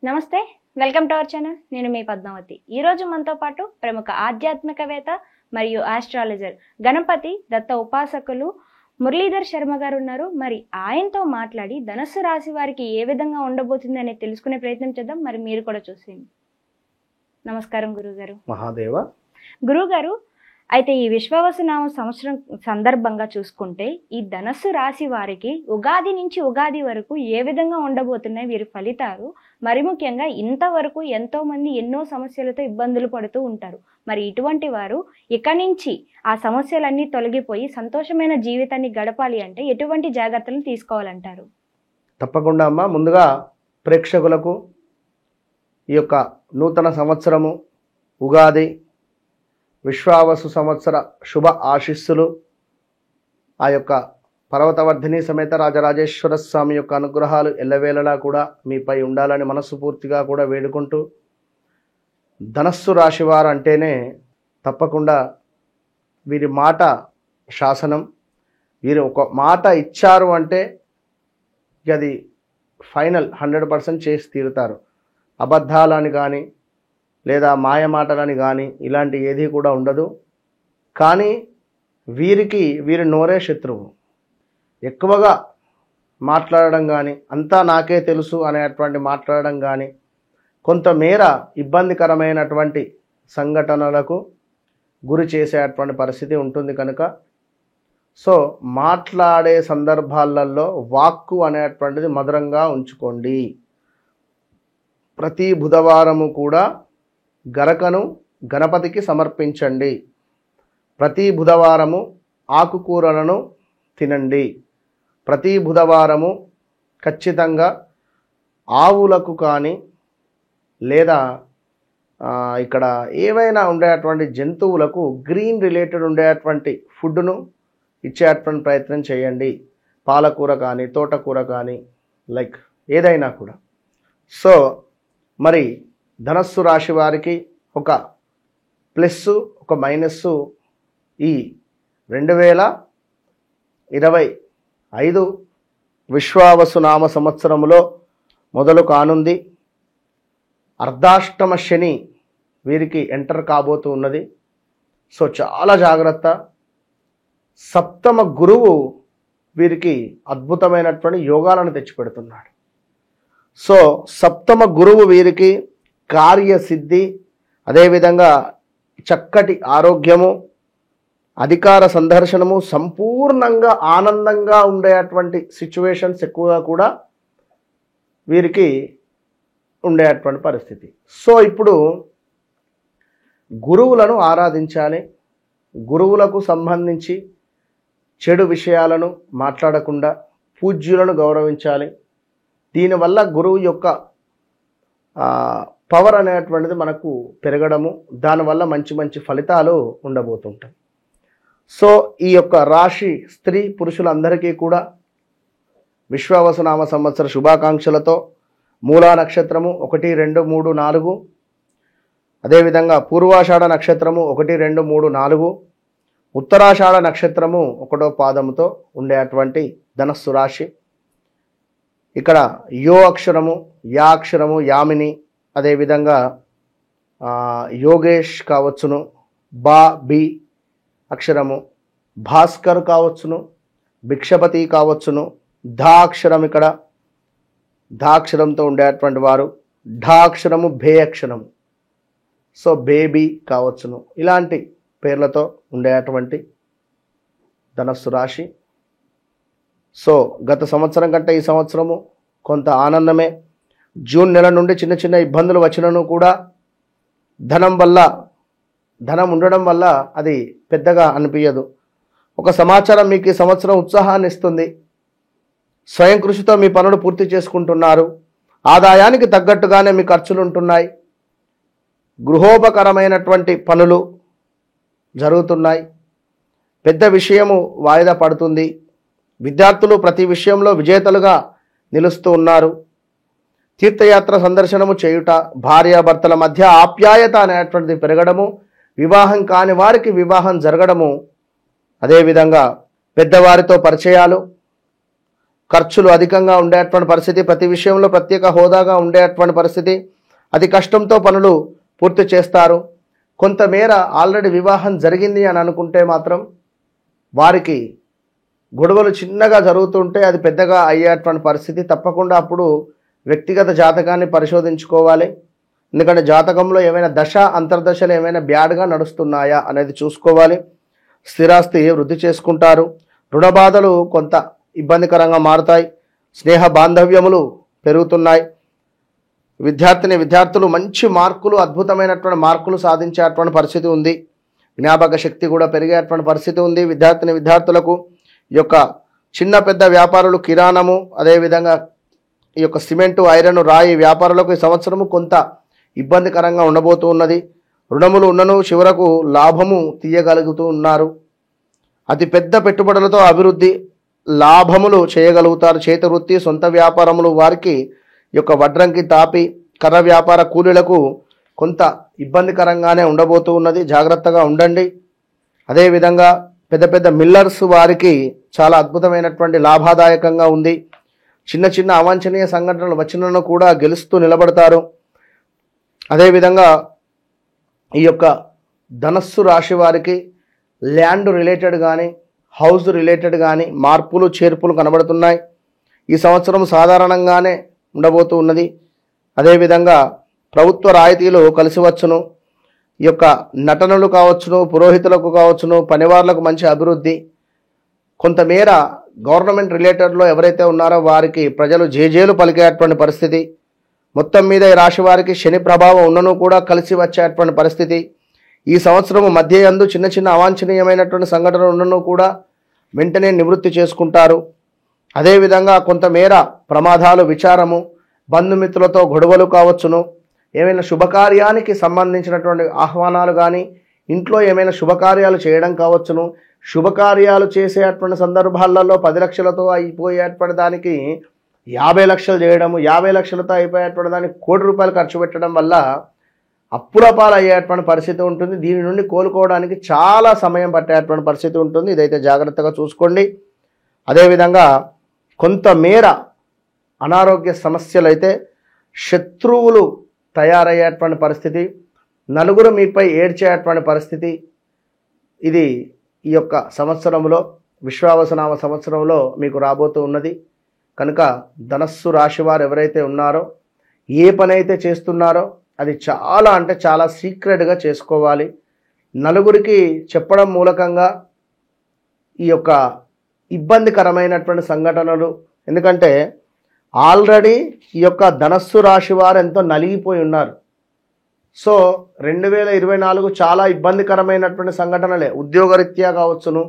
నమస్తే, welcome to our channel. నేను మీ పద్మావతి. ఈరోజు మనతో పాటు ప్రముఖ ఆధ్యాత్మికవేత్త మరియు ఆస్ట్రాలజర్ గణపతి దత్త ఉపాసకులు మురళీధర్ శర్మ గారు ఉన్నారు. మరి ఆయనతో మాట్లాడి ధనస్సు రాశి వారికి ఏ విధంగా ఉండబోతుంది అనేది తెలుసుకునే ప్రయత్నం చేద్దాం. మరి మీరు కూడా చూసేయండి. నమస్కారం గురుగారు. మహాదేవ. గురుగారు, అయితే ఈ విశ్వావసునామ సంవత్సరం సందర్భంగా చూసుకుంటే ఈ ధనస్సు రాశి వారికి ఉగాది నుంచి ఉగాది వరకు ఏ విధంగా ఉండబోతున్నాయి వీరి ఫలితాలు? మరి ముఖ్యంగా ఇంతవరకు ఎంతో మంది ఎన్నో సమస్యలతో ఇబ్బందులు పడుతూ ఉంటారు. మరి ఇటువంటి వారు ఇక నుంచి ఆ సమస్యలన్నీ తొలగిపోయి సంతోషమైన జీవితాన్ని గడపాలి అంటే ఎటువంటి జాగ్రత్తలు తీసుకోవాలంటారు? తప్పకుండా అమ్మా. ముందుగా ప్రేక్షకులకు ఈ యొక్క నూతన సంవత్సరము ఉగాది విశ్వావసు సంవత్సర శుభ ఆశీస్సులు, ఆ యొక్క పర్వతవర్ధిని సమేత రాజరాజేశ్వర స్వామి యొక్క అనుగ్రహాలు ఎల్లవేళలా కూడా మీపై ఉండాలని మనస్ఫూర్తిగా కూడా వేడుకుంటూ, ధనస్సు రాశి వారు అంటేనే తప్పకుండా వీరి మాట శాసనం. వీరు ఒక మాట ఇచ్చారు అంటే అది ఫైనల్ 100% చేసి తీరుతారు. అబద్ధాలని కానీ లేదా మాయ మాటలని కానీ ఇలాంటి ఏది కూడా ఉండదు. కానీ వీరి నోరే శత్రువు. ఎక్కువగా మాట్లాడడం కానీ, అంతా నాకే తెలుసు అనేటువంటి మాట్లాడడం కానీ కొంతమేర ఇబ్బందికరమైనటువంటి సంఘటనలకు గురి చేసేటువంటి పరిస్థితి ఉంటుంది. కనుక మాట్లాడే సందర్భాలలో వాక్కు అనేటువంటిది మధురంగా ఉంచుకోండి. ప్రతి బుధవారము కూడా గరకను గణపతికి సమర్పించండి. ప్రతి బుధవారము ఆకుకూరలను తినండి. ప్రతి బుధవారము ఖచ్చితంగా ఆవులకు కానీ లేదా ఇక్కడ ఏవైనా ఉండేటువంటి జంతువులకు గ్రీన్ రిలేటెడ్ ఉండేటువంటి ఫుడ్ను ఇచ్చేటువంటి ప్రయత్నం చేయండి. పాలకూర కానీ తోటకూర కానీ లైక్ ఏదైనా కూడా. మరి ధనస్సు రాశి వారికి ఒక ప్లస్సు ఒక మైనస్సు ఈ 2025 విశ్వావసు నామ సంవత్సరములో మొదలు కానుంది. అర్ధాష్టమ శని వీరికి ఎంటర్ కాబోతూ ఉన్నది. చాలా జాగ్రత్త. సప్తమ గురువు వీరికి అద్భుతమైనటువంటి యోగాలను తెచ్చిపెడుతున్నాడు. సప్తమ గురువు వీరికి కార్యసిద్ధి, అదేవిధంగా చక్కటి ఆరోగ్యము, అధికార సందర్శనము, సంపూర్ణంగా ఆనందంగా ఉండేటువంటి సిచ్యువేషన్స్ ఎక్కువగా కూడా వీరికి ఉండేటువంటి పరిస్థితి. ఇప్పుడు గురువులను ఆరాధించాలి. గురువులకు సంబంధించి చెడు విషయాలను మాట్లాడకుండా పూజ్యులను గౌరవించాలి. దీనివల్ల గురువు యొక్క పవర్ అనేటువంటిది మనకు పెరగడము, దానివల్ల మంచి మంచి ఫలితాలు ఉండబోతుంటాయి. ఈ యొక్క రాశి స్త్రీ పురుషులందరికీ కూడా విశ్వావసునామ సంవత్సర శుభాకాంక్షలతో మూలా నక్షత్రము 1, 2, 3, 4, అదేవిధంగా పూర్వాషాఢ నక్షత్రము 1, 2, 3, 4, ఉత్తరాషాఢ నక్షత్రము 1వ పాదముతో ఉండేటువంటి ధనస్సు రాశి. ఇక్కడ యో అక్షరము, యా అక్షరము, యామిని, అదేవిధంగా యోగేష్ కావచ్చును, బి అక్షరము, భాస్కర్ కావచ్చును, భిక్షపతి కావచ్చును, ధా అక్షరం, ఇక్కడ ధా అక్షరంతో ఉండేటువంటి వారు, ఢా అక్షరము, భే అక్షరము, బేబీ కావచ్చును. ఇలాంటి పేర్లతో ఉండేటువంటి ధనస్సు రాశి. గత సంవత్సరం కంటే ఈ సంవత్సరము కొంత ఆనందమే. జూన్ నెల నుండి చిన్న చిన్న ఇబ్బందులు వచ్చినను కూడా ధనం ఉండడం వల్ల అది పెద్దగా అనిపించదు. ఒక సమాచారం మీకు ఈ సంవత్సరం ఉత్సాహాన్ని ఇస్తుంది. స్వయం కృషితో మీ పనులు పూర్తి చేసుకుంటున్నారు. ఆదాయానికి తగ్గట్టుగానే మీ ఖర్చులు ఉంటున్నాయి. గృహోపకరమైనటువంటి పనులు జరుగుతున్నాయి. పెద్ద విషయము వాయిదా పడుతుంది. విద్యార్థులు ప్రతి విషయంలో విజేతలుగా నిలుస్తూ ఉన్నారు. తీర్థయాత్ర సందర్శనము చేయుట, భార్యాభర్తల మధ్య ఆప్యాయత అనేటువంటిది పెరగడము, వివాహం కాని వారికి వివాహం జరగడము, అదేవిధంగా పెద్దవారితో పరిచయాలు, ఖర్చులు అధికంగా ఉండేటువంటి పరిస్థితి, ప్రతి విషయంలో ప్రత్యేక హోదాగా ఉండేటువంటి పరిస్థితి, అతి కష్టంతో పనులు పూర్తి చేస్తారు. కొంతమేర ఆల్రెడీ వివాహం జరిగింది అని అనుకుంటే మాత్రం వారికి గొడవలు చిన్నగా జరుగుతుంటే అది పెద్దగా అయ్యేటువంటి పరిస్థితి. తప్పకుండా అప్పుడు వ్యక్తిగత జాతకాన్ని పరిశోధించుకోవాలి. ఎందుకంటే జాతకంలో ఏమైనా దశ అంతర్దశలు ఏమైనా బ్యాడ్గా నడుస్తున్నాయా అనేది చూసుకోవాలి. స్థిరాస్తి వృద్ధి చేసుకుంటారు. రుణ బాధలు కొంత ఇబ్బందికరంగా మారుతాయి. స్నేహ బాంధవ్యములు పెరుగుతున్నాయి. విద్యార్థులు మంచి మార్కులు, అద్భుతమైనటువంటి మార్కులు సాధించేటువంటి పరిస్థితి ఉంది. జ్ఞాపక శక్తి కూడా పెరిగేటువంటి పరిస్థితి ఉంది. విద్యార్థులకు ఈ యొక్క చిన్న పెద్ద వ్యాపారులు, కిరాణము, అదేవిధంగా ఈ యొక్క సిమెంటు, ఐరన్, రాయి వ్యాపారులకు ఈ సంవత్సరము కొంత ఇబ్బందికరంగా ఉండబోతూ ఉన్నది. రుణములు ఉన్నను చివరకు లాభము తీయగలుగుతూ ఉన్నారు. అతి పెద్ద పెట్టుబడులతో అభివృద్ధి లాభములు చేయగలుగుతారు. చేతి వృత్తి, సొంత వ్యాపారములు వారికి ఈ యొక్క వడ్రంకి, తాపి, కర్ర వ్యాపార కూలీలకు కొంత ఇబ్బందికరంగానే ఉండబోతూ ఉన్నది. జాగ్రత్తగా ఉండండి. అదేవిధంగా పెద్ద పెద్ద మిల్లర్స్ వారికి చాలా అద్భుతమైనటువంటి లాభదాయకంగా ఉంది. చిన్న చిన్న అవాంఛనీయ సంఘటనలు వచ్చినను కూడా గెలుస్తూ నిలబడతారు. అదేవిధంగా ఈ యొక్క ధనస్సు రాశి వారికి ల్యాండ్ రిలేటెడ్ కానీ, హౌస్ రిలేటెడ్ కానీ మార్పులు చేర్పులు కనబడుతున్నాయి. ఈ సంవత్సరం సాధారణంగానే ఉండబోతూ ఉన్నది. అదేవిధంగా ప్రభుత్వ రాయితీలు కలిసి వచ్చును. ఈ యొక్క నటనలు కావచ్చును, పురోహితులకు కావచ్చును, పనివార్లకు మంచి అభివృద్ధి. కొంతమేర గవర్నమెంట్ రిలేటెడ్లో ఎవరైతే ఉన్నారో వారికి ప్రజలు జేజేలు పలికేటువంటి పరిస్థితి. మొత్తం మీద ఈ రాశి వారికి శని ప్రభావం ఉన్నను కూడా కలిసి వచ్చేటువంటి పరిస్థితి. ఈ సంవత్సరము మధ్య యందు చిన్న చిన్న అవాంఛనీయమైనటువంటి సంఘటనలు ఉన్నను కూడా వెంటనే నివృత్తి చేసుకుంటారు. అదేవిధంగా కొంతమేర ప్రమాదాలు, విచారము, బంధుమిత్రులతో గొడవలు కావచ్చును. ఏమైనా శుభకార్యానికి సంబంధించినటువంటి ఆహ్వానాలు కానీ, ఇంట్లో ఏమైనా శుభకార్యాలు చేయడం కావచ్చును. శుభకార్యాలు చేసేటువంటి సందర్భాలలో 10 లక్షలతో అయిపోయేటువంటి దానికి 50 లక్షలు చేయడము, 50 లక్షలతో అయిపోయేటువంటి దానికి 1 కోటి రూపాయలు ఖర్చు పెట్టడం వల్ల అప్పుల పాలు అయ్యేటువంటి పరిస్థితి ఉంటుంది. దీని నుండి కోలుకోవడానికి చాలా సమయం పట్టేటువంటి పరిస్థితి ఉంటుంది. ఇదైతే జాగ్రత్తగా చూసుకోండి. అదేవిధంగా కొంతమేర అనారోగ్య సమస్యలు అయితే, శత్రువులు తయారయ్యేటువంటి పరిస్థితి, నలుగురు మీపై ఏడ్చేటువంటి పరిస్థితి, ఇది ఈ యొక్క సంవత్సరంలో, విశ్వావసనామ సంవత్సరంలో మీకు రాబోతూ ఉన్నది. కనుక ధనస్సు రాశి వారు ఎవరైతే ఉన్నారో, ఏ పని అయితే చేస్తున్నారో అది చాలా అంటే చాలా సీక్రెట్గా చేసుకోవాలి. నలుగురికి చెప్పడం మూలకంగా ఈ యొక్క ఇబ్బందికరమైనటువంటి సంఘటనలు, ఎందుకంటే ఆల్రెడీ ఈ యొక్క ధనస్సు రాశి వారు ఎంతో నలిగిపోయి ఉన్నారు. సో 2024 చాలా ఇబ్బందికరమైనటువంటి సంఘటనలే. ఉద్యోగరీత్యా కావచ్చును,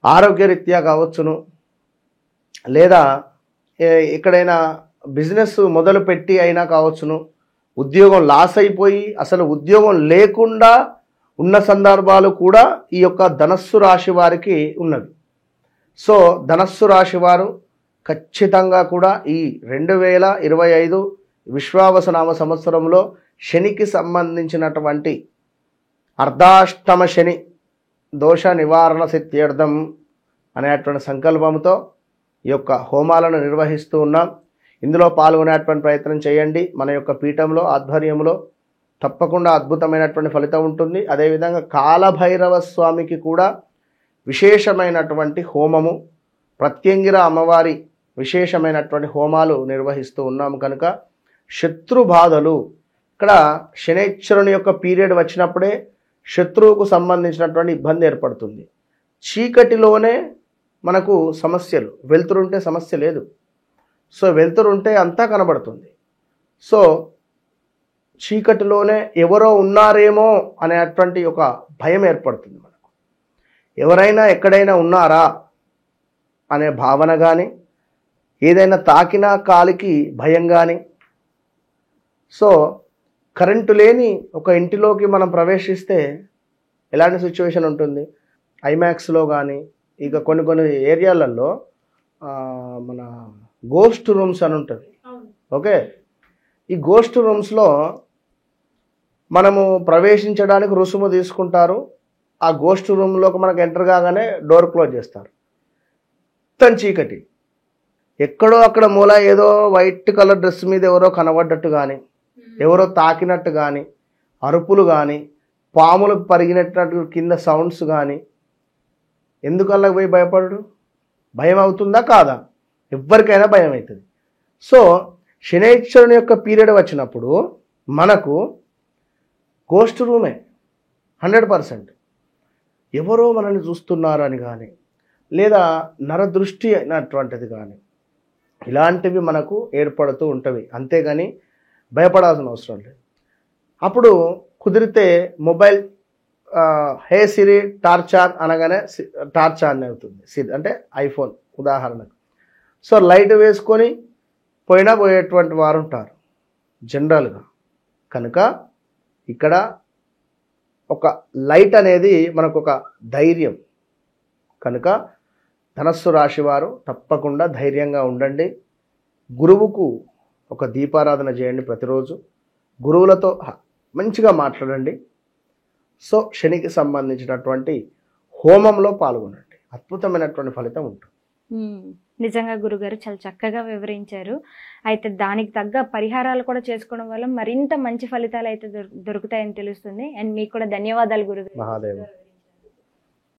ఆరోగ్యరీత్యా కావచ్చును, లేదా ఎక్కడైనా బిజినెస్ మొదలు పెట్టి అయినా కావచ్చును, ఉద్యోగం లాస్ అయిపోయి అసలు ఉద్యోగం లేకుండా ఉన్న సందర్భాలు కూడా ఈ యొక్క ధనస్సు రాశి వారికి ఉన్నవి. సో ధనస్సు రాశి వారు ఖచ్చితంగా కూడా ఈ 2025 విశ్వావసనామ సంవత్సరంలో శనికి సంబంధించినటువంటి అర్ధాష్టమ శని దోష నివారణ సిద్ధ్యర్థం అనేటువంటి సంకల్పంతో ఈ యొక్క హోమాలను నిర్వహిస్తూ ఉన్నాం. ఇందులో పాల్గొనేటువంటి ప్రయత్నం చేయండి. మన యొక్క పీఠంలో, ఆధ్వర్యంలో తప్పకుండా అద్భుతమైనటువంటి ఫలితం ఉంటుంది. అదేవిధంగా కాలభైరవ స్వామికి కూడా విశేషమైనటువంటి హోమము, ప్రత్యంగిర అమ్మవారి విశేషమైనటువంటి హోమాలు నిర్వహిస్తూ ఉన్నాము. కనుక శత్రు బాధలు, ఇక్కడ శనైశ్వరుని యొక్క పీరియడ్ వచ్చినప్పుడే శత్రువుకు సంబంధించినటువంటి ఇబ్బంది ఏర్పడుతుంది. చీకటిలోనే మనకు సమస్యలు, వెలుతురుంటే సమస్య లేదు. సో వెలుతురుంటే అంతా కనబడుతుంది. సో చీకటిలోనే ఎవరో ఉన్నారేమో అనేటువంటి ఒక భయం ఏర్పడుతుంది మనకు. ఎవరైనా ఎక్కడైనా ఉన్నారా అనే భావన కానీ, ఏదైనా తాకినా కాలికి భయం కానీ. సో కరెంటు లేని ఒక ఇంటిలోకి మనం ప్రవేశిస్తే ఎలాంటి సిచ్యువేషన్ ఉంటుంది? ఐమాక్స్లో కానీ, ఇక కొన్ని ఏరియాలలో మన గోస్ట్ రూమ్స్ అని ఉంటుంది. ఓకే, ఈ గోస్ట్ రూమ్స్లో మనము ప్రవేశించడానికి రుసుము తీసుకుంటారు. ఆ గోస్ట్ రూమ్లోకి మనకు ఎంటర్ కాగానే డోర్ క్లోజ్ చేస్తారు. మొత్తం చీకటి. ఎక్కడో అక్కడ మూల ఏదో వైట్ కలర్ డ్రెస్ మీద ఎవరో కనబడ్డట్టు కానీ, ఎవరో తాకినట్టు కానీ, అరుపులు కానీ, పాములు పరిగినట్టు కింద సౌండ్స్ కానీ, ఎందుకల్లా పోయి భయపడు? భయం అవుతుందా కాదా? ఎవరికైనా భయం అవుతుంది. సో శనైశ్వరుని యొక్క పీరియడ్ వచ్చినప్పుడు మనకు గోస్ట్ రూమే 100%. ఎవరో మనల్ని చూస్తున్నారు అని కానీ, లేదా నరదృష్టి అయినటువంటిది కానీ, ఇలాంటివి మనకు ఏర్పడుతూ ఉంటవి. అంతేగాని భయపడాల్సిన అవసరం లేదు. అప్పుడు కుదిరితే mobile hey Siri torch on అనగానే టార్చ్ ఆన్ అవుతుంది. సిరి అంటే ఐఫోన్ ఉదాహరణకు. సో లైట్ వేసుకొని పోయేటువంటి వారు ఉంటారు జనరల్గా. కనుక ఇక్కడ ఒక లైట్ అనేది మనకు ఒక ధైర్యం. కనుక ధనస్సు రాశి వారు తప్పకుండా ధైర్యంగా ఉండండి. గురువుకు ఒక దీపారాధన చేయండి ప్రతిరోజు. గురువులతో మంచిగా మాట్లాడండి. సో శనికి సంబంధించినటువంటి హోమంలో పాల్గొనండి. అద్భుతమైనటువంటి ఫలితం ఉంటుంది. నిజంగా గురుగారు చాలా చక్కగా వివరించారు. అయితే దానికి తగ్గ పరిహారాలు కూడా చేసుకోవడం వల్ల మరింత మంచి ఫలితాలు అయితే దొరుకుతాయని తెలుస్తుంది. అండ్ మీకు కూడా ధన్యవాదాలు గురుగారు. మహాదేవ్.